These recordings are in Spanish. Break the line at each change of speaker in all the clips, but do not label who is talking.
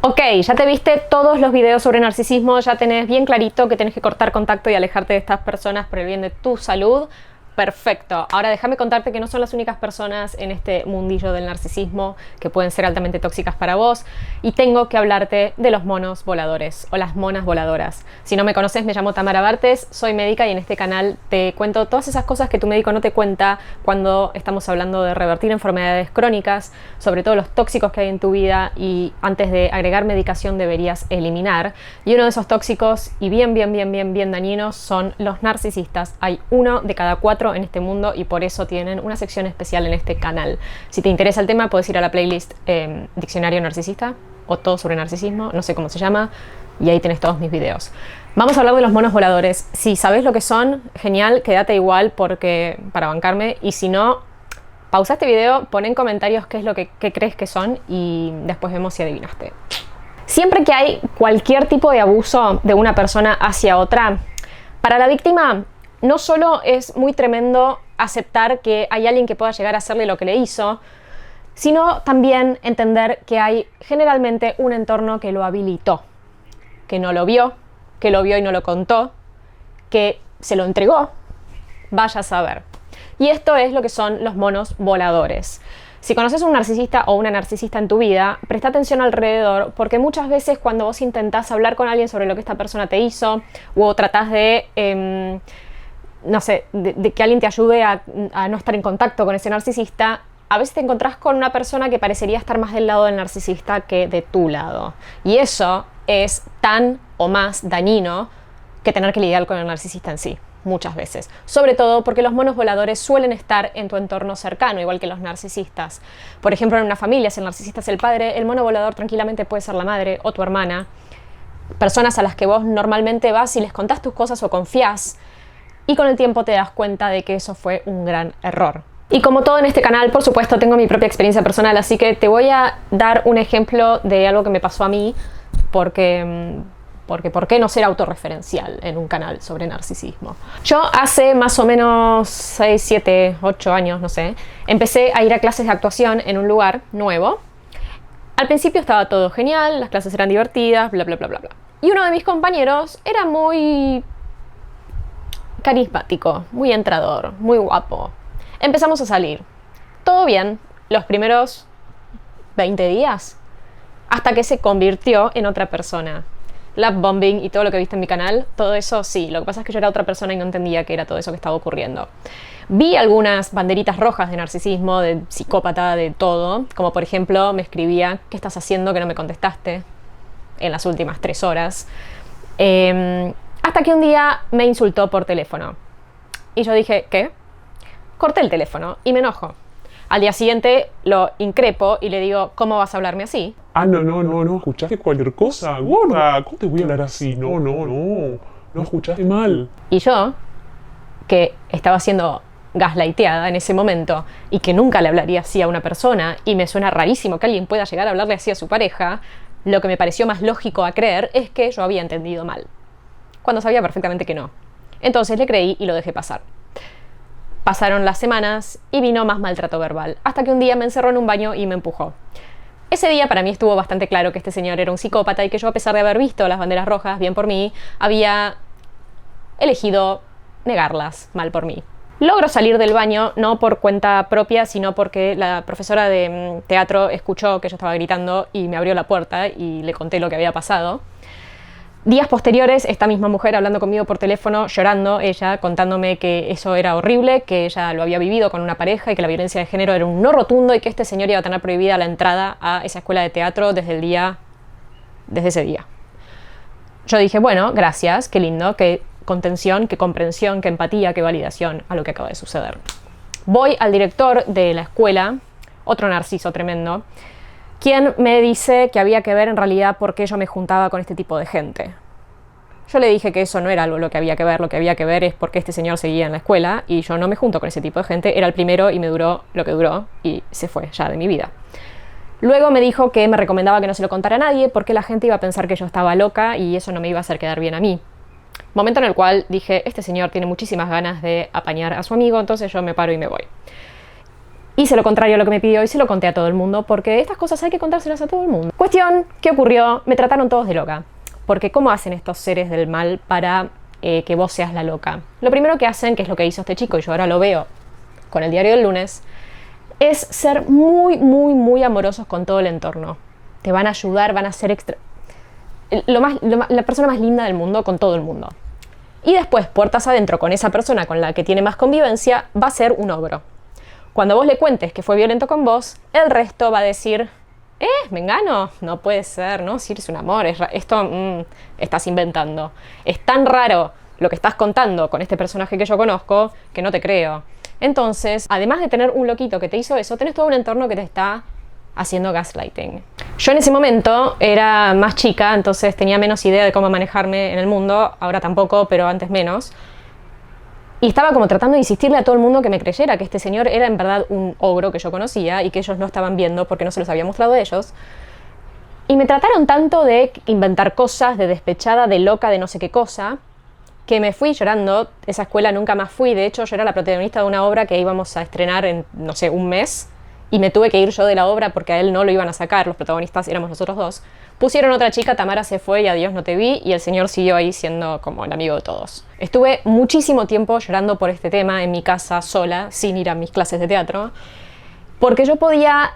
Ok, ya te viste todos los videos sobre narcisismo, ya tenés bien clarito que tenés que cortar contacto y alejarte de estas personas por el bien de tu salud. Perfecto. Ahora déjame contarte que no son las únicas personas en este mundillo del narcisismo que pueden ser altamente tóxicas para vos, y tengo que hablarte de los monos voladores o las monas voladoras. Si no me conoces, me llamo Tamara Bartes, soy médica y en este canal te cuento todas esas cosas que tu médico no te cuenta cuando estamos hablando de revertir enfermedades crónicas, sobre todo los tóxicos que hay en tu vida y antes de agregar medicación deberías eliminar. Y uno de esos tóxicos y bien dañinos son los narcisistas. Hay 1 de cada 4 en este mundo y por eso tienen una sección especial en este canal. Si te interesa el tema, puedes ir a la playlist Diccionario Narcisista o Todo sobre Narcisismo, no sé cómo se llama, y ahí tenés todos mis videos. Vamos a hablar de los monos voladores. Si sabes lo que son, genial, quédate igual para bancarme, y si no, pausa este video, pon en comentarios qué es lo que crees que son y después vemos si adivinaste. Siempre que hay cualquier tipo de abuso de una persona hacia otra, para la víctima no solo es muy tremendo aceptar que hay alguien que pueda llegar a hacerle lo que le hizo, sino también entender que hay generalmente un entorno que lo habilitó, que no lo vio, que lo vio y no lo contó, que se lo entregó, vaya a saber. Y esto es lo que son los monos voladores. Si conoces un narcisista o una narcisista en tu vida, presta atención alrededor, porque muchas veces cuando vos intentás hablar con alguien sobre lo que esta persona te hizo, o tratás de no sé, de que alguien te ayude a no estar en contacto con ese narcisista, a veces te encontrás con una persona que parecería estar más del lado del narcisista que de tu lado. Y eso es tan o más dañino que tener que lidiar con el narcisista en sí, muchas veces. Sobre todo porque los monos voladores suelen estar en tu entorno cercano, igual que los narcisistas. Por ejemplo, en una familia, si el narcisista es el padre, el mono volador tranquilamente puede ser la madre o tu hermana. Personas a las que vos normalmente vas y les contás tus cosas o confías, y con el tiempo te das cuenta de que eso fue un gran error. Y como todo en este canal, por supuesto, tengo mi propia experiencia personal, así que te voy a dar un ejemplo de algo que me pasó a mí, porque ¿por qué no ser autorreferencial en un canal sobre narcisismo? Yo hace más o menos 6, 7, 8 años, no sé, empecé a ir a clases de actuación en un lugar nuevo. Al principio estaba todo genial, las clases eran divertidas, bla. Y uno de mis compañeros era muy carismático, muy entrador, muy guapo. Empezamos a salir. Todo bien, los primeros 20 días, hasta que se convirtió en otra persona. Love bombing y todo lo que viste en mi canal, todo eso sí. Lo que pasa es que yo era otra persona y no entendía que era todo eso que estaba ocurriendo. Vi algunas banderitas rojas de narcisismo, de psicópata, de todo. Como por ejemplo, me escribía: ¿qué estás haciendo que no me contestaste en las últimas 3 horas? Hasta que un día me insultó por teléfono. Y yo dije, ¿qué? Corté el teléfono y me enojo. Al día siguiente lo increpo y le digo, ¿cómo vas a hablarme así?
Ah, no, escuchaste cualquier cosa, gorda. ¿Cómo te voy a hablar así? No escuchaste mal.
Y yo, que estaba siendo gaslighteada en ese momento y que nunca le hablaría así a una persona, y me suena rarísimo que alguien pueda llegar a hablarle así a su pareja, lo que me pareció más lógico a creer es que yo había entendido mal, cuando sabía perfectamente que no. Entonces le creí y lo dejé pasar. Pasaron las semanas y vino más maltrato verbal, hasta que un día me encerró en un baño y me empujó. Ese día para mí estuvo bastante claro que este señor era un psicópata y que yo, a pesar de haber visto las banderas rojas, bien por mí, había elegido negarlas, mal por mí. Logro salir del baño, no por cuenta propia, sino porque la profesora de teatro escuchó que yo estaba gritando y me abrió la puerta y le conté lo que había pasado. Días posteriores, esta misma mujer hablando conmigo por teléfono, llorando, ella contándome que eso era horrible, que ella lo había vivido con una pareja y que la violencia de género era un no rotundo y que este señor iba a tener prohibida la entrada a esa escuela de teatro desde ese día. Yo dije, bueno, gracias, qué lindo, qué contención, qué comprensión, qué empatía, qué validación a lo que acaba de suceder. Voy al director de la escuela, otro narciso tremendo, quien me dice que había que ver en realidad por qué yo me juntaba con este tipo de gente. Yo le dije que eso no era algo lo que había que ver es por qué este señor seguía en la escuela y yo no me junto con ese tipo de gente, era el primero y me duró lo que duró y se fue ya de mi vida. Luego me dijo que me recomendaba que no se lo contara a nadie porque la gente iba a pensar que yo estaba loca y eso no me iba a hacer quedar bien a mí. Momento en el cual dije, este señor tiene muchísimas ganas de apañar a su amigo, entonces yo me paro y me voy. Hice lo contrario a lo que me pidió y se lo conté a todo el mundo, porque estas cosas hay que contárselas a todo el mundo. Cuestión, ¿qué ocurrió? Me trataron todos de loca. Porque ¿cómo hacen estos seres del mal para que vos seas la loca? Lo primero que hacen, que es lo que hizo este chico, y yo ahora lo veo con el diario del lunes, es ser muy, muy, muy amorosos con todo el entorno. Te van a ayudar, van a ser la persona más linda del mundo con todo el mundo. Y después, puertas adentro, con esa persona con la que tiene más convivencia, va a ser un ogro. Cuando vos le cuentes que fue violento con vos, el resto va a decir, Mengano, no puede ser, ¿no? Si eres un amor, esto estás inventando. Es tan raro lo que estás contando con este personaje que yo conozco que no te creo. Entonces, además de tener un loquito que te hizo eso, tenés todo un entorno que te está haciendo gaslighting. Yo en ese momento era más chica, entonces tenía menos idea de cómo manejarme en el mundo, ahora tampoco, pero antes menos. Y estaba como tratando de insistirle a todo el mundo que me creyera que este señor era en verdad un ogro que yo conocía y que ellos no estaban viendo porque no se los había mostrado a ellos. Y me trataron tanto de inventar cosas, de despechada, de loca, de no sé qué cosa, que me fui llorando. Esa escuela nunca más fui. De hecho, yo era la protagonista de una obra que íbamos a estrenar en, no sé, un mes. Y me tuve que ir yo de la obra porque a él no lo iban a sacar. Los protagonistas éramos nosotros dos. Pusieron otra chica, Tamara se fue y adiós no te vi. Y el señor siguió ahí siendo como el amigo de todos. Estuve muchísimo tiempo llorando por este tema en mi casa sola, sin ir a mis clases de teatro. Porque yo podía,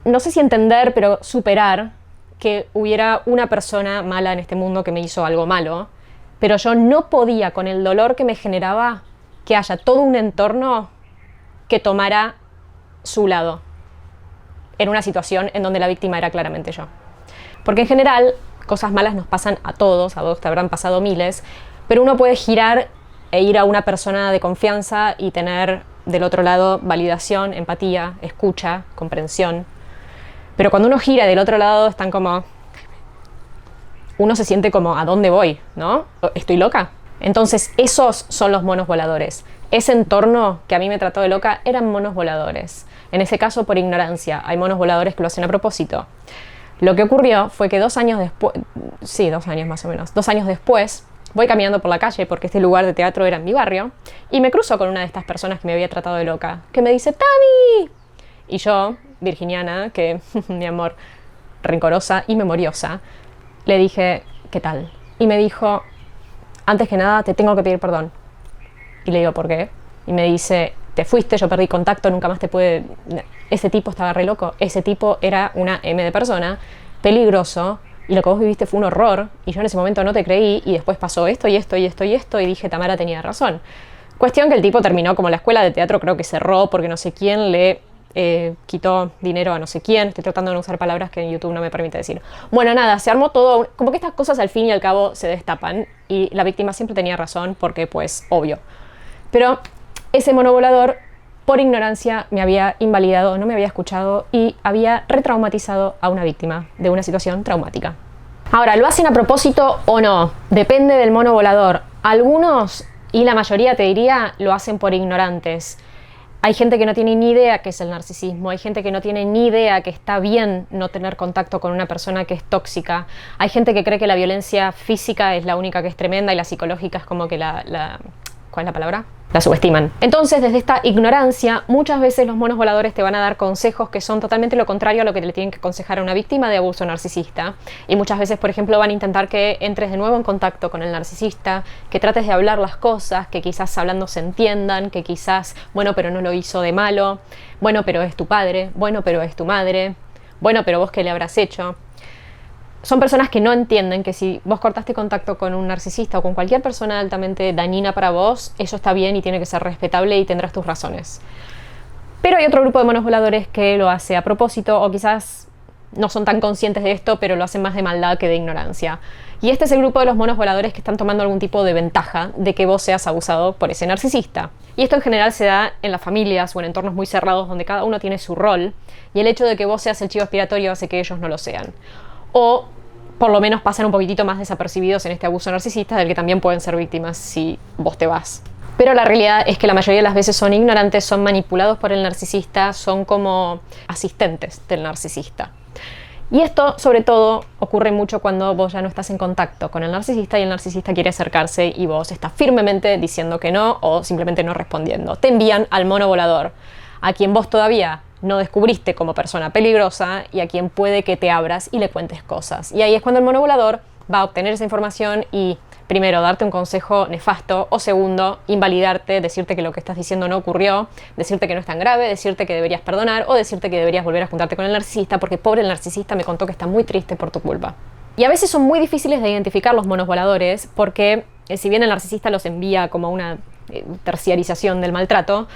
no sé si entender, pero superar que hubiera una persona mala en este mundo que me hizo algo malo. Pero yo no podía, con el dolor que me generaba, que haya todo un entorno que tomara su lado en una situación en donde la víctima era claramente yo. Porque en general, cosas malas nos pasan a todos te habrán pasado miles, pero uno puede girar e ir a una persona de confianza y tener del otro lado validación, empatía, escucha, comprensión. Pero cuando uno gira del otro lado están como... Uno se siente como, ¿a dónde voy? ¿No? ¿Estoy loca? Entonces, esos son los monos voladores. Ese entorno que a mí me trató de loca eran monos voladores. En ese caso, por ignorancia. Hay monos voladores que lo hacen a propósito. Lo que ocurrió fue que 2 años después... Sí, 2 años más o menos. 2 años después, voy caminando por la calle porque este lugar de teatro era en mi barrio y me cruzo con una de estas personas que me había tratado de loca, que me dice, ¡Tami! Y yo, virginiana, que, mi amor, rencorosa y memoriosa, le dije, ¿qué tal? Y me dijo, antes que nada, te tengo que pedir perdón. Y le digo, ¿por qué? Y me dice, te fuiste, yo perdí contacto, nunca más te pude... Ese tipo estaba re loco. Ese tipo era una M de persona, peligroso, y lo que vos viviste fue un horror, y yo en ese momento no te creí, y después pasó esto, y esto, y esto, y esto, y dije, Tamara tenía razón. Cuestión que el tipo terminó como la escuela de teatro, creo que cerró, porque no sé quién le... quitó dinero a no sé quién, estoy tratando de no usar palabras que en YouTube no me permite decir. Bueno, nada, se armó todo, como que estas cosas al fin y al cabo se destapan y la víctima siempre tenía razón porque pues obvio. Pero ese mono volador por ignorancia me había invalidado, no me había escuchado y había retraumatizado a una víctima de una situación traumática. Ahora, ¿lo hacen a propósito o no? Depende del mono volador. Algunos, y la mayoría te diría, lo hacen por ignorantes. Hay gente que no tiene ni idea qué es el narcisismo, hay gente que no tiene ni idea que está bien no tener contacto con una persona que es tóxica, hay gente que cree que la violencia física es la única que es tremenda y la psicológica es como que ¿cuál es la palabra? La subestiman. Entonces, desde esta ignorancia, muchas veces los monos voladores te van a dar consejos que son totalmente lo contrario a lo que le tienen que aconsejar a una víctima de abuso narcisista. Y muchas veces, por ejemplo, van a intentar que entres de nuevo en contacto con el narcisista, que trates de hablar las cosas, que quizás hablando se entiendan, que quizás, bueno, pero no lo hizo de malo, bueno, pero es tu padre, bueno, pero es tu madre, bueno, pero vos qué le habrás hecho. Son personas que no entienden que si vos cortaste contacto con un narcisista o con cualquier persona altamente dañina para vos, eso está bien y tiene que ser respetable y tendrás tus razones. Pero hay otro grupo de monos voladores que lo hace a propósito o quizás no son tan conscientes de esto, pero lo hacen más de maldad que de ignorancia. Y este es el grupo de los monos voladores que están tomando algún tipo de ventaja de que vos seas abusado por ese narcisista. Y esto en general se da en las familias o en entornos muy cerrados donde cada uno tiene su rol y el hecho de que vos seas el chivo expiatorio hace que ellos no lo sean. O por lo menos pasan un poquitito más desapercibidos en este abuso narcisista del que también pueden ser víctimas si vos te vas. Pero la realidad es que la mayoría de las veces son ignorantes, son manipulados por el narcisista, son como asistentes del narcisista. Y esto, sobre todo, ocurre mucho cuando vos ya no estás en contacto con el narcisista y el narcisista quiere acercarse y vos estás firmemente diciendo que no o simplemente no respondiendo. Te envían al mono volador. a quien vos todavía no descubriste como persona peligrosa y a quien puede que te abras y le cuentes cosas. Y ahí es cuando el mono volador va a obtener esa información y primero darte un consejo nefasto o segundo invalidarte, decirte que lo que estás diciendo no ocurrió, decirte que no es tan grave, decirte que deberías perdonar o decirte que deberías volver a juntarte con el narcisista porque pobre el narcisista me contó que está muy triste por tu culpa. Y a veces son muy difíciles de identificar los monos voladores porque si bien el narcisista los envía como una terciarización del maltrato,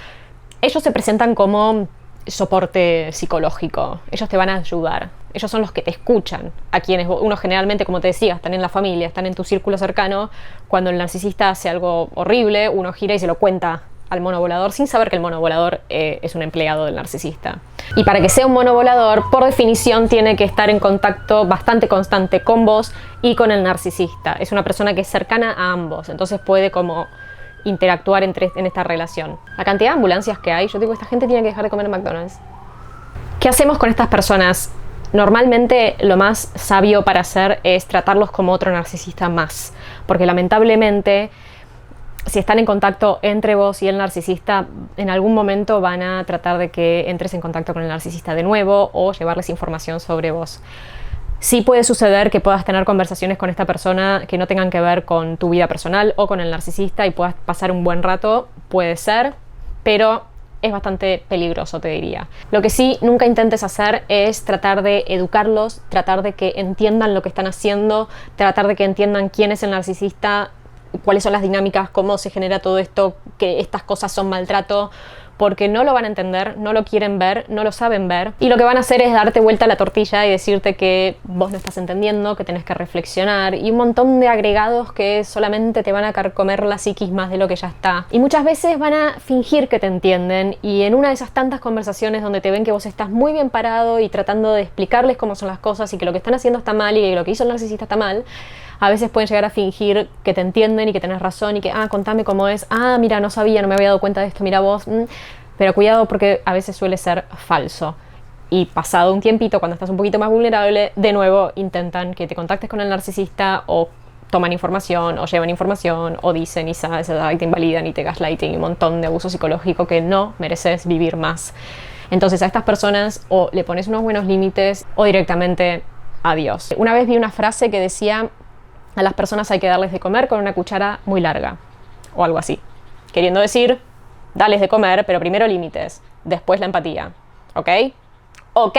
ellos se presentan como soporte psicológico, ellos te van a ayudar, ellos son los que te escuchan, a quienes uno generalmente, como te decía, están en la familia, están en tu círculo cercano. Cuando el narcisista hace algo horrible, uno gira y se lo cuenta al mono volador sin saber que el mono volador es un empleado del narcisista. Y para que sea un mono volador, por definición tiene que estar en contacto bastante constante con vos y con el narcisista. Es una persona que es cercana a ambos, entonces puede como interactuar en esta relación. La cantidad de ambulancias que hay, yo digo, esta gente tiene que dejar de comer en McDonald's. ¿Qué hacemos con estas personas? Normalmente lo más sabio para hacer es tratarlos como otro narcisista más, porque lamentablemente si están en contacto entre vos y el narcisista, en algún momento van a tratar de que entres en contacto con el narcisista de nuevo o llevarles información sobre vos. Sí puede suceder que puedas tener conversaciones con esta persona que no tengan que ver con tu vida personal o con el narcisista y puedas pasar un buen rato, puede ser, pero es bastante peligroso, te diría. Lo que sí nunca intentes hacer es tratar de educarlos, tratar de que entiendan lo que están haciendo, tratar de que entiendan quién es el narcisista, cuáles son las dinámicas, cómo se genera todo esto, que estas cosas son maltrato, porque no lo van a entender, no lo quieren ver, no lo saben ver, y lo que van a hacer es darte vuelta a la tortilla y decirte que vos no estás entendiendo, que tenés que reflexionar, y un montón de agregados que solamente te van a carcomer la psiquis más de lo que ya está. Y muchas veces van a fingir que te entienden, y en una de esas tantas conversaciones donde te ven que vos estás muy bien parado y tratando de explicarles cómo son las cosas y que lo que están haciendo está mal y que lo que hizo el narcisista está mal, a veces pueden llegar a fingir que te entienden y que tenés razón y que, contame cómo es, mira, no sabía, no me había dado cuenta de esto, mira vos. Pero cuidado porque a veces suele ser falso. Y pasado un tiempito, cuando estás un poquito más vulnerable, de nuevo intentan que te contactes con el narcisista o toman información o llevan información o dicen y te invalidan y te gaslighting y un montón de abuso psicológico que no mereces vivir más. Entonces a estas personas o le pones unos buenos límites o directamente adiós. Una vez vi una frase que decía: a las personas hay que darles de comer con una cuchara muy larga, o algo así. Queriendo decir, dales de comer, pero primero límites, después la empatía. ¿Ok? ¿Ok?